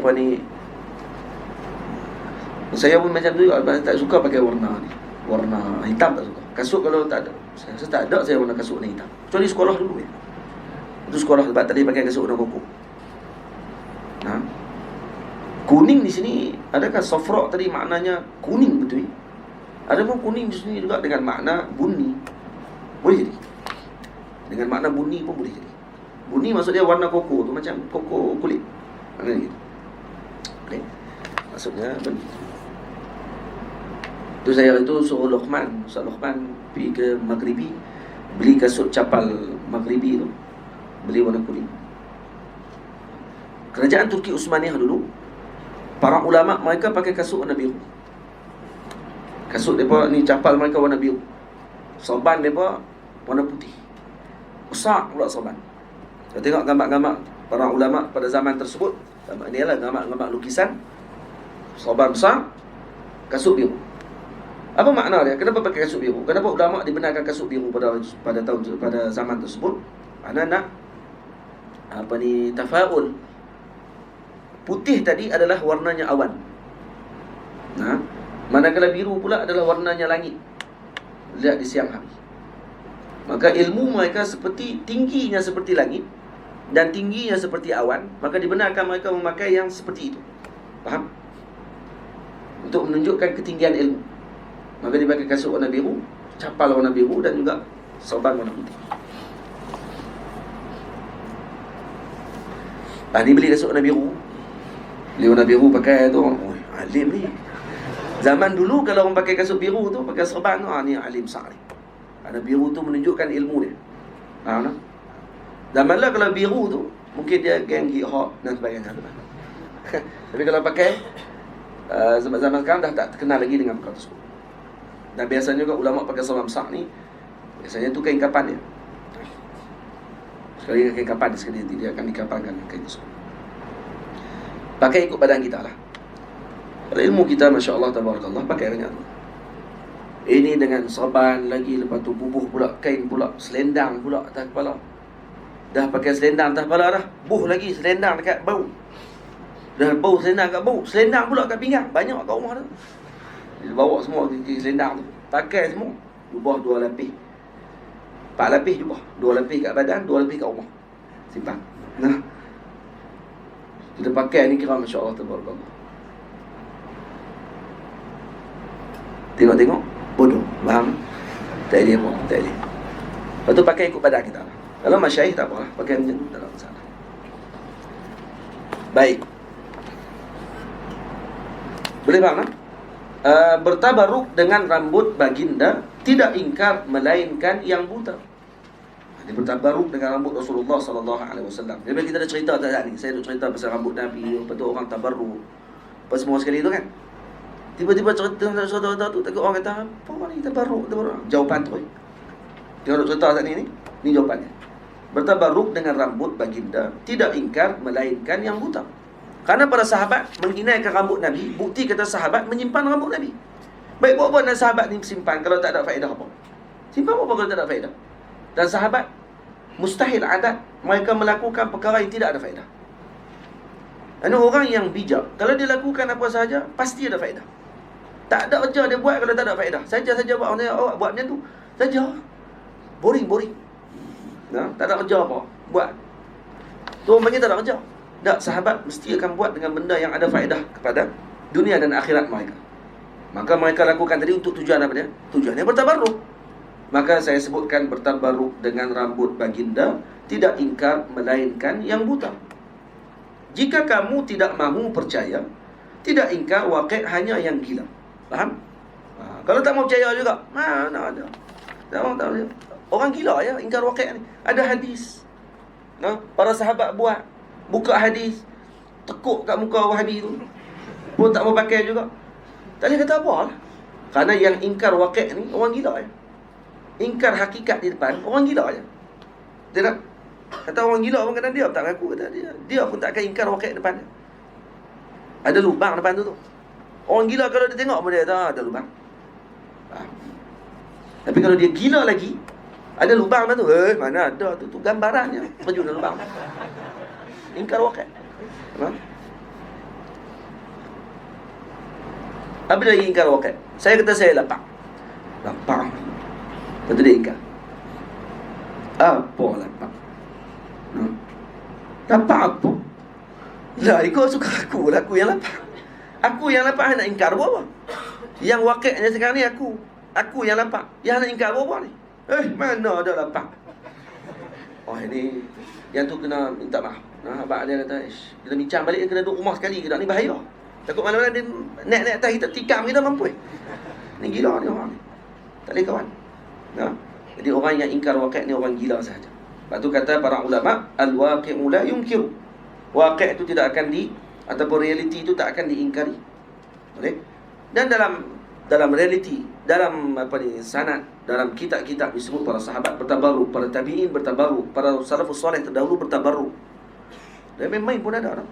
saya pun macam tu juga, tak suka pakai warna hitam, tak suka. Kasut kalau tak ada, saya tak ada saya warna kasut warna hitam. Kecuali sekolah dulu ya. Itu sekolah sebab tadi pakai kasut warna koko. Kuning di sini, adakah safra tadi maknanya kuning betul? Ada pun kuning di sini juga dengan makna bunyi. Boleh jadi. Dengan makna bunyi pun boleh jadi. Bunyi maksudnya warna koko tu, macam koko kulit. Maknanya gitu. Okay. Maksudnya bunyi. Itu suruh Ustaz Luqman pergi ke Maghribi, beli kasut capal Maghribi tu, beli warna kuning. Kerajaan Turki Uthmaniyah dulu, para ulama mereka pakai kasut warna biru. Kasut mereka ni, capal mereka warna biru. Sorban mereka warna putih. Besar pula sorban. Kita tengok gambar-gambar para ulama pada zaman tersebut. Gambar ni lah gambar-gambar lukisan. Sorban besar, kasut biru. Apa makna dia? Kenapa pakai kasut biru? Kenapa ulama dibenarkan kasut biru pada zaman tersebut? Ana nak tafaul. Putih tadi adalah warnanya awan. Manakala biru pula adalah warnanya langit. Lihat di siang hari. Maka ilmu mereka tingginya seperti langit dan tingginya seperti awan, maka dibenarkan mereka memakai yang seperti itu. Faham? Untuk menunjukkan ketinggian ilmu. Maka dia pakai kasut warna biru, capal warna biru dan juga sorban warna putih. Dia beli kasut warna biru. Beli warna biru pakai tu, oh, alim ni. Zaman dulu kalau orang pakai kasut biru tu, pakai sorban tu, ni alim besar ni. Ada biru tu menunjukkan ilmu dia. Nah. Zaman lah kalau biru tu, mungkin dia geng hip hop dan sebagainya. Tapi kalau pakai zaman sekarang dah tak terkenal lagi dengan perkara tersebut. Dan biasanya juga ulama pakai sorban besar ni, biasanya tu kain kapan dia. Sekali kain kapan dia, sekali dia akan dikapalkan kain tersebut. Pakai ikut badan kita lah. Kalau ilmu kita, Masya Allah, Tabarakallah, pakai dengan ini dengan sorban lagi, lepas tu bubuh pula kain pula, selendang pula atas kepala. Dah pakai selendang atas kepala dah, buh lagi selendang dekat bau. Dah bau selendang kat bau, selendang pula kat pinggang. Banyak kat rumah tu. Dia bawa semua di selendang tu, pakai semua. Jubah 2 lapis, 4 lapis jubah, 2 lapis kat badan, 2 lapis kat rumah, simpan. Nah, kita pakai ni kira Masya Allah, Tabarakallah. Tengok-tengok bodoh, faham? Tak boleh apa, tak boleh. Lepas tu pakai ikut badan kita lah. Kalau masyaikh tak apalah, pakai macam tu tak ada masalah. Baik, boleh faham tak? Bertabaruk dengan rambut baginda, tidak ingkar melainkan yang buta. Dia bertabaruk dengan rambut Rasulullah SAW. Jadi kita dah cerita tadi ni, saya dah cerita pasal rambut Nabi, lepas tu orang tabaruk apa semua sekali tu kan. Tiba-tiba cerita tu, takut orang kata, apa ni tabaruk. Jawapan tu dia nak cerita tadi ni jawapannya. Bertabaruk dengan rambut baginda, tidak ingkar melainkan yang buta. Karena para sahabat menghinakan rambut Nabi, bukti kata sahabat menyimpan rambut Nabi. Baik, buat nak sahabat ni simpan kalau tak ada faedah apa? Simpan apa kalau tak ada faedah? Dan sahabat mustahil adat mereka melakukan perkara yang tidak ada faedah. Ada orang yang bijak, kalau dia lakukan apa sahaja pasti ada faedah. Tak ada kerja dia buat kalau tak ada faedah. Saja-saja buat orang awak buat macam tu saja. Boring. Nah, tak ada kerja apa buat. Tu orang panggil tak ada kerja. Tak, sahabat mesti akan buat dengan benda yang ada faedah kepada dunia dan akhirat mereka. Maka mereka lakukan tadi untuk tujuan apa dia? Tujuannya bertabarruk. Maka saya sebutkan bertabarruk dengan rambut baginda, tidak ingkar melainkan yang buta. Jika kamu tidak mahu percaya, tidak ingkar waqi' hanya yang gila. Faham? Kalau tak mau percaya juga, mana ada. Tak boleh. Orang gila ya ingkar waqi' ni. Ada hadis. Para sahabat buka hadis, tekuk kat muka Wahabi tu, pun tak mau pakai juga. Tak boleh kata apa lah. Kerana yang ingkar waqi' ni orang gila ya. Ingkar hakikat di depan orang gila je. Dia tak kata orang gila pun kata dia tak ngaku, kata dia pun tak akan ingkar waqi' depan dia. Ada lubang depan tu. Orang gila kalau dia tengok pun dia kata ada lubang. Tapi kalau dia gila lagi, ada lubang depan tu, mana ada tu gambarannya terjun dalam lubang. Ingkar waqi'. Apa lagi ingkar waqi'? Saya kata saya lapar. Lepas tu dia ingkar. Apa lapar? Lapar apa? Lah, ikut suka aku lah, aku yang lapar. Aku yang lapar nak ingkar apa? Yang waqi'nya sekarang ni aku yang lapar. Yang nak ingkar apa ni? Mana ada lapar? Oh, ini yang tu kena minta maaf. Abang dia kata, kita bincang balik, dia kena duduk rumah sekali. Kita ni bahaya. Takut mana-mana dia naik atas kita, tikam kita mampu. Ni gila ni orang ni. Tak boleh kawan. Jadi orang yang ingkar waqi' ni orang gila sahaja. Lepas tu kata para ulama, al-waqi'u la yunkiru. Waqi' itu tidak akan ataupun realiti itu tak akan diingkari. Boleh? Dan dalam realiti, dalam sanad, dalam kitab-kitab disebut para sahabat bertabarruk, para tabi'in bertabarruk, para salafus soleh terdahulu bertabarruk. Dan main pun ada.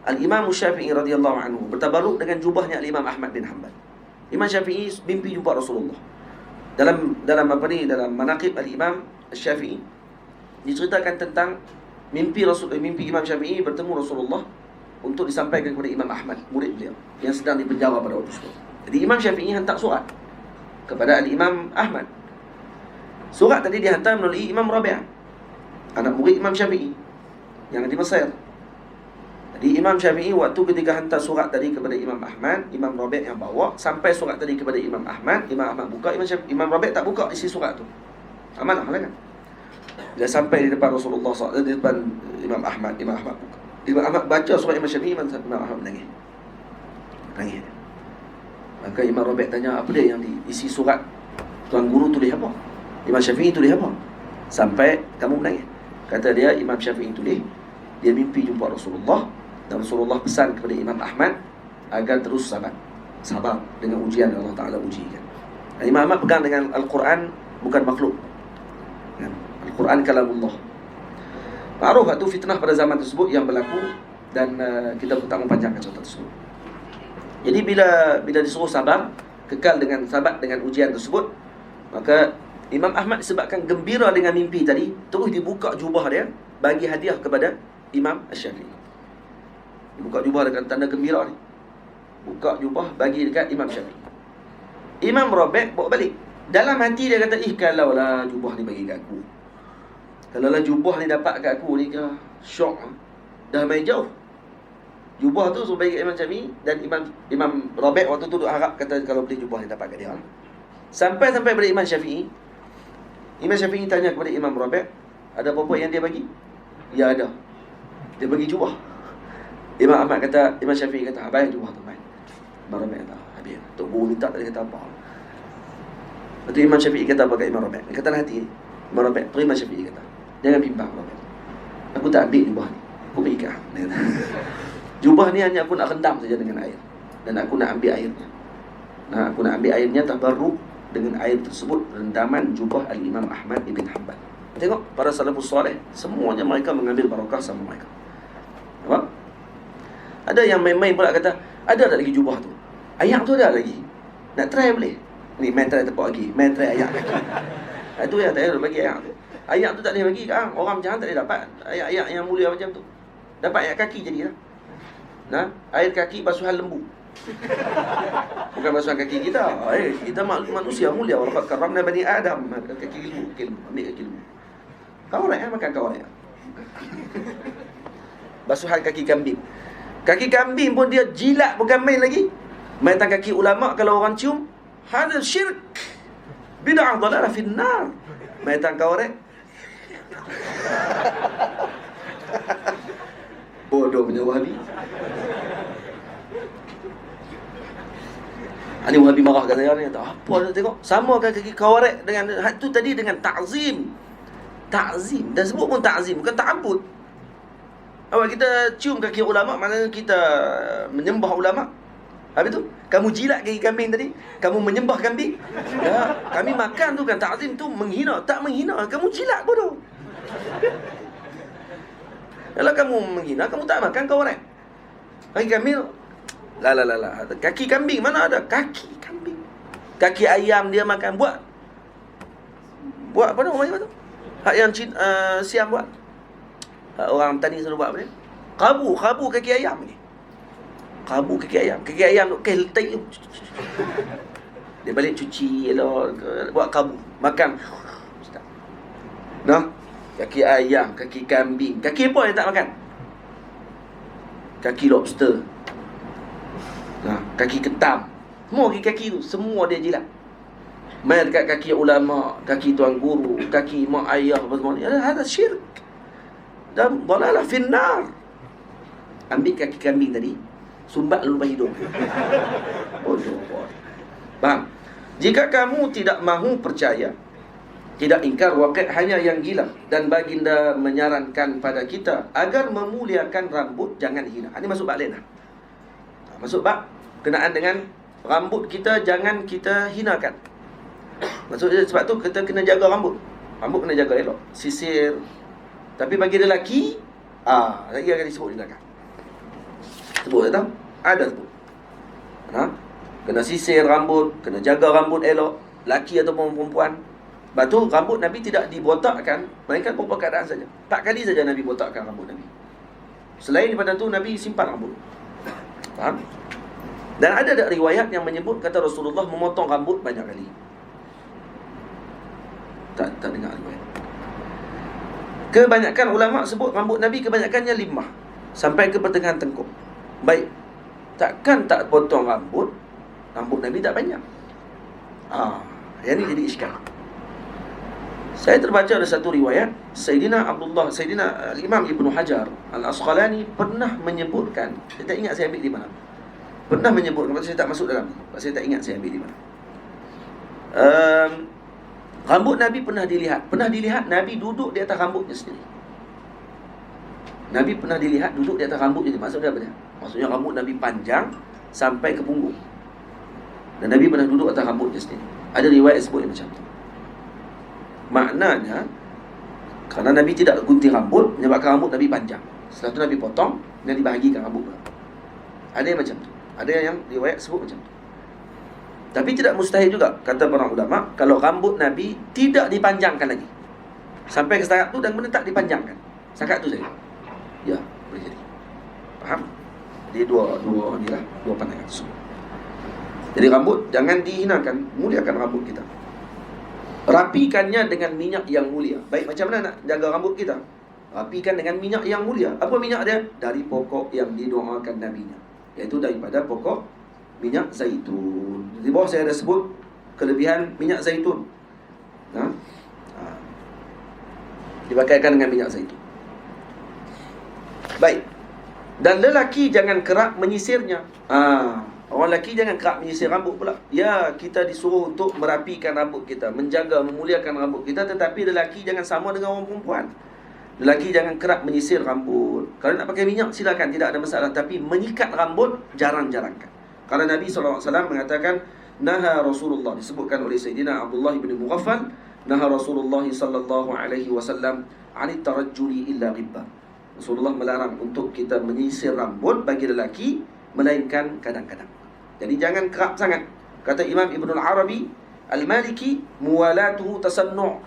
Al-Imam Syafi'i radhiyallahu anhu bertabarruk dengan jubahnya Al-Imam Ahmad bin Hanbal. Imam Syafi'i mimpi jumpa Rasulullah. Dalam manaqib Al-Imam Syafi'i diceritakan tentang mimpi Imam Syafi'i bertemu Rasulullah untuk disampaikan kepada Imam Ahmad, murid beliau yang sedang dipenjara pada waktu itu. Jadi Imam Syafi'i hantar surat kepada Al-Imam Ahmad. Surat tadi dihantar melalui Imam Rabi'ah, anak murid Imam Syafi'i yang di Mesir. Jadi Imam Syafi'i waktu ketika hantar surat tadi kepada Imam Ahmad, Imam Rabi' yang bawa, sampai surat tadi kepada Imam Ahmad buka, Imam Rabi' tak buka isi surat tu. Amanah lah kan. Dia sampai di depan Rasulullah SAW, di depan Imam Ahmad buka. Imam Ahmad baca surat Imam Syafi'i, Imam Ahmad menangis. Maka Imam Rabi' tanya, apa dia yang diisi surat tuan guru tulis apa? Imam Syafi'i tulis apa? Sampai kamu menangis. Kata dia, Imam Syafi'i tulis, dia mimpi jumpa Rasulullah, dan Rasulullah pesan kepada Imam Ahmad agar terus sabar dengan ujian yang Allah Ta'ala ujikan. Dan Imam Ahmad pegang dengan Al-Quran, bukan makhluk. Al-Quran kalamullah. Ma'ruf itu fitnah pada zaman tersebut yang berlaku, dan kita pun tak mempanjangkan cerita tersebut. Jadi bila disuruh sabar, kekal dengan sabar dengan ujian tersebut, maka Imam Ahmad disebabkan gembira dengan mimpi tadi, terus dibuka jubah dia, bagi hadiah kepada Imam Syafi'i. Dibuka jubah dengan tanda gembira ni. Buka jubah bagi dekat Imam Syafi'i. Imam Rabi' bawa balik. Dalam hati dia kata, kalaulah jubah ni bagi kat aku, kalaulah jubah ni dapat kat aku ni, syok. Dah main jauh. Jubah tu suruh bagi kat Imam Syafi'i, dan Imam Rabi' waktu tu duk harap, kata kalau boleh jubah ni dapat kat dia. Sampai pada Imam Syafi'i. Imam Syafi'i tanya kepada Imam Rabi', ada apa-apa yang dia bagi? Ya ada. Dia bagi jubah. Imam Syafi'i kata, abang jubah tu main. Imam Rabi' kata, habis. Tok guru minta tadi kata apa? Lepas tu Imam Syafi'i kata apa kat Imam Rabi'? Dia kata hati Imam Rabi', tu Imam Syafi'i kata, jangan bimbang Rabi', aku tak ambil jubah ni, aku bagi kat hang. Jubah ni hanya aku nak rendam saja dengan air, dan aku nak ambil airnya. Aku nak ambil airnya, tabarruk dengan air tersebut, rendaman jubah Al-Imam Ahmad ibn Hanbal. Tengok para salafus soleh, semuanya mereka mengambil barakah sama mereka. Nampak? Ada yang main-main pula kata, ada tak lagi jubah tu? Ayak tu ada lagi. Nak try boleh? Ni main try tepuk lagi, main try ayak kaki. Itu yang tak ada bagi ayak tu. Ayak tu tak boleh bagi kat orang macam tak boleh dapat ayak yang mulia macam tu. Dapat ayak kaki jadilah. Air kaki basuhan lembu. Bukan basuhan kaki kita. Kita manusia mulia. Walaqad karramna bani Adam. Kaki lembu, ambil kaki lembu. Kau nak makan kau nak. Basuhan kaki kambing. Kaki kambing pun dia jilat, bukan main lagi. Mainan kaki ulama kalau orang cium, hada syirik, bid'ah dhalalah finnar. Mainan kau rek. Bodoh punya Wahabi. Ani Wahabi marah kat saya ni, apa nak tengok? Sama kan kaki kawarek dengan tu tadi, dengan ta'zim. Ta'zim, dan sebut pun ta'zim, bukan ta'abud. Awak kita cium kaki ulama, maknanya kita menyembah ulama. Habis tu, kamu jilat kaki kambing tadi, kamu menyembah kambing. Ya, kami makan tu kan, ta'zim tu menghina. Tak menghina, kamu jilat bodoh. Kalau kamu menghina, kamu tak makan kau orang. Kaki kambing, lah. Kaki kambing mana ada? Kaki kambing. Kaki ayam dia makan, buat apa namanya tu? Hak yang siam buat. Orang tani selalu buat apa ni? Kabu kaki ayam ni. Kabu kaki ayam. Kaki ayam tu letak tu. Dia balik cuci elok, buat kabu, makan. Nah, kaki ayam, kaki kambing. Kaki apa yang tak makan? Kaki lobster. Kaki ketam. Semua kaki tu, semua dia jilat. Main dekat kaki ulama, kaki tuan guru, kaki mak ayah, apa semua ni. Ada syirik. Dan dhalalah finnar. Ambil kaki kambing tadi, sumbat lubang hidung. Bodoh. Faham? Jika kamu tidak mahu percaya, tidak ingkar waqi' hanya yang gila, dan baginda menyarankan pada kita agar memuliakan rambut, jangan hina. Ini masuk bab lain lah. Masuk bab kenaan dengan rambut kita, jangan kita hinakan. Maksudnya sebab tu kita kena jaga rambut. Rambut kena jaga elok, sisir. Tapi bagi lelaki, lagi akan disebut di belakang. Sebut tak tahu? Ada sebut. Kena sisir rambut, kena jaga rambut elok, laki ataupun perempuan. Sebab tu rambut Nabi tidak dibotakkan, melainkan beberapa keadaan saja. 4 kali saja Nabi botakkan rambut Nabi. Selain daripada tu, Nabi simpan rambut. Faham? Dan ada riwayat yang menyebut kata Rasulullah memotong rambut banyak kali. Tak dengar riwayat. Kebanyakan ulama sebut rambut Nabi kebanyakannya limah. sampai ke pertengahan tengkuk. Baik, takkan tak potong rambut Nabi tak panjang? Yang ni jadi iskal. Saya terbaca ada satu riwayat Sayyidina Imam Ibn Hajar Al-Asqalani pernah menyebutkan, saya tak ingat saya ambil di mana, pernah menyebutkan, saya tak masuk dalam, saya tak ingat saya ambil di mana. Rambut Nabi pernah dilihat Nabi duduk di atas rambutnya sendiri. Nabi pernah dilihat duduk di atas rambutnya. Maksudnya apa dia? Maksudnya rambut Nabi panjang sampai ke punggung, dan Nabi pernah duduk atas rambutnya sendiri. Ada riwayat sebut macam tu. Maknanya kerana Nabi tidak gunting rambut, menyebabkan rambut Nabi panjang. Setelah tu Nabi potong dan dibahagikan rambut. Ada yang macam tu, ada yang riwayat sebut macam tu. Tapi tidak mustahil juga, kata para ulama, kalau rambut Nabi tidak dipanjangkan lagi sampai ke setakat tu, dan benda tak dipanjangkan setakat tu saja, ya boleh jadi. Faham? Jadi dua pandangan tersebut. Jadi rambut jangan dihinakan, muliakan rambut kita. Rapikannya dengan minyak yang mulia. Baik, macam mana nak jaga rambut kita? Rapikan dengan minyak yang mulia. Apa minyak dia? Dari pokok yang didoakan Nabi-Nya, iaitu daripada pokok minyak zaitun. Di bawah saya ada sebut kelebihan minyak zaitun. Dipakaikan dengan minyak zaitun. Baik. Dan lelaki jangan kerap menyisirnya. Orang lelaki jangan kerap menyisir rambut pula. Ya, kita disuruh untuk merapikan rambut kita, menjaga, memuliakan rambut kita. Tetapi lelaki jangan sama dengan orang perempuan. Lelaki jangan kerap menyisir rambut. Kalau nak pakai minyak silakan, tidak ada masalah. Tapi menyikat rambut jarang-jarangkan. Karena Nabi SAW mengatakan, Naha Rasulullah, disebutkan oleh Sayyidina Abdullah bin Mughaffal, Naha Rasulullah SAW anit tarajjuli illa ghibba. Rasulullah melarang untuk kita menyisir rambut bagi lelaki, melainkan kadang-kadang. Jadi jangan kerap sangat. Kata Imam Ibn Al-Arabi Al-Maliki, muwalatuhu tasannu'.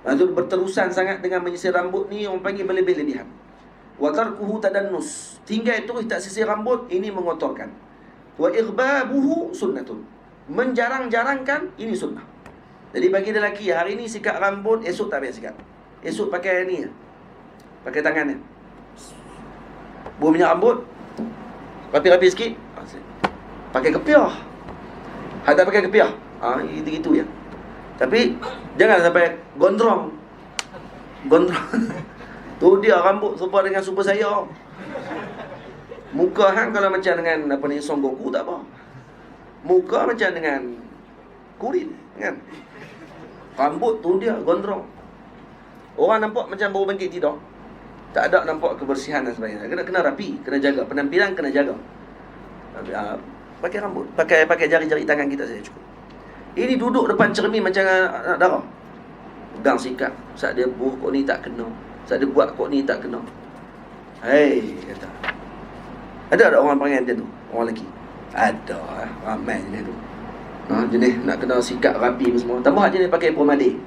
Maksud berterusan sangat dengan menyisir rambut ni orang panggil berlebih-lebihan. Wa tarkuhu tadannus, tinggal terus tak sisir rambut, ini mengotorkan. Wa ighbabuhu sunnatun, menjarang-jarangkan, ini sunnah. Jadi bagi lelaki, hari ni sikat rambut, esok tak payah sikat. Esok pakai ni, pakai tangan ni, buah minyak rambut, rapi-rapi sikit, pakai kepiah. Hadap pakai kepiah, gitu-gitu ya. Tapi jangan sampai gondrong. Tu dia rambut serupa dengan super saya. Muka hang kalau macam dengan Son Goku tak apa. Muka macam dengan kurin kan. Rambut tu dia gondrong. Orang nampak macam baru bangkit tidur. Tak ada nampak kebersihan dan sebagainya. Kena rapi, kena jaga penampilan, kena jaga. Pakai rambut, pakai jari-jari tangan kita saja cukup. Ini duduk depan cermin macam anak darah. Pegang sikat, saat dia buh kok ni tak kena, saat dia buat kok ni tak kena. Hei, kata. Ada orang panggil macam tu, orang lelaki? Ada, ramai jenis tu. Jenis nak kena sikat rapi semua. Tambah jenis pakai pomade.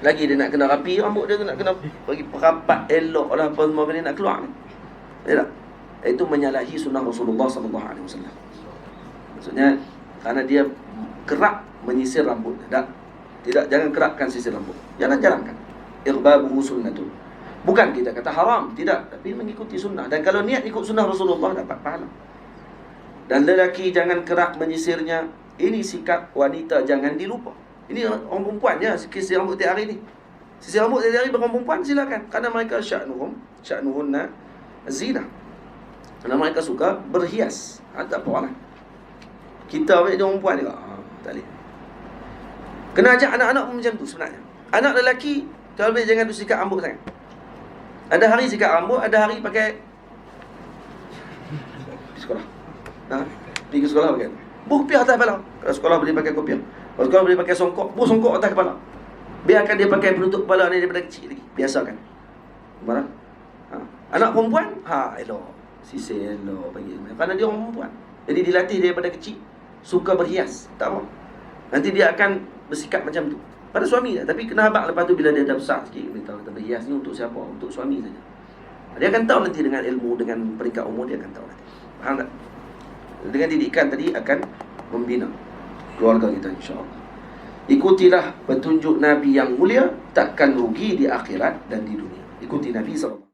Lagi dia nak kena rapi rambut dia, nak kena bagi perapat elok lah apa semua benda nak keluar ni. Ya tak? Itu menyalahi sunnah Rasulullah SAW. Maksudnya kerana dia kerap menyisir rambut. Tidak, jangan kerapkan sisir rambut. Jangan jarangkan. Ighbabuhu sunnatun. Bukan kita kata haram, tidak, tapi mengikuti sunnah. Dan kalau niat ikut sunnah Rasulullah dapat pahala. Dan lelaki jangan kerap menyisirnya. Ini sikap wanita, jangan dilupa. Ini orang perempuan je sisir rambut tiap hari ni. Sisir rambut tiap hari orang perempuan silakan. Kerana mereka sya'nuhunna zina. Kerana mereka suka berhias. Tak apa lah. Kita banyak orang perempuan juga. Tak boleh. Kena ajak anak-anak pun macam tu sebenarnya. Anak lelaki kalau boleh jangan tu sikat rambut sangat. Ada hari sikat rambut, ada hari pakai sekolah. Pergi ke sekolah pakai buh kopiah atas kepala. Kalau sekolah boleh pakai kopiah. Kalau sekolah boleh pakai songkok, buh songkok atas kepala. Biarkan dia pakai penutup kepala ni daripada kecil lagi. Biasakan. Marah. Anak perempuan, elok. Sisir elok bagi. Kerana dia orang perempuan. Jadi dilatih daripada kecil suka berhias. Tak apa. Nanti dia akan bersikap macam tu. Pada suami lah. Tapi kena habaq lepas tu bila dia dah besar sikit, dia tahu kata berhias ni untuk siapa? Untuk suami saja. Dia akan tahu nanti dengan ilmu, dengan peringkat umur dia akan tahu nanti. Faham tak? Dengan didikan tadi akan membina keluarga kita insya-Allah. Ikutilah petunjuk Nabi yang mulia, takkan rugi di akhirat dan di dunia. Ikuti Nabi SAW.